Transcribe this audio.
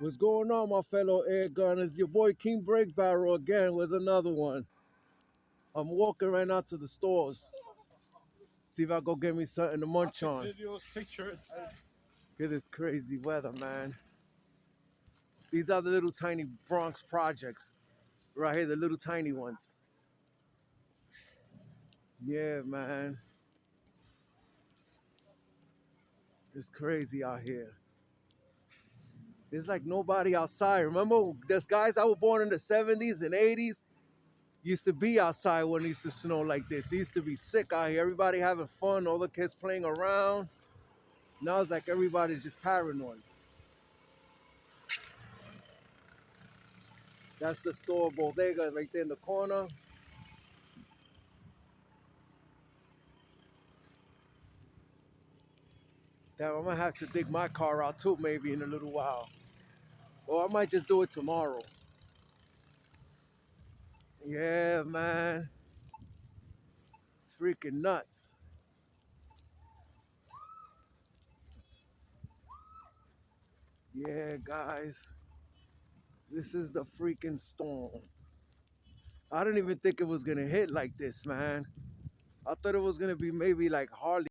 What's going on, my fellow air gunners? Your boy King Break Barrel again with another one. I'm walking right now to the stores. See if I go get me something to munch on. Videos, pictures. Look at this crazy weather, man. These are the little tiny Bronx projects. Right here, the little tiny ones. Yeah, man. It's crazy out here. There's like nobody outside. Remember, there's guys that were born in the 70s and 80s used to be outside when it used to snow like this. It used to be sick out here. Everybody having fun, all the kids playing around. Now it's like everybody's just paranoid. That's the store bodega right there in the corner. Damn, I'm gonna have to dig my car out too maybe in a little while. Or I might just do it tomorrow. Yeah, man. It's freaking nuts. Yeah, guys. This is the freaking storm. I didn't even think it was gonna hit like this, man. I thought it was gonna be maybe like hardly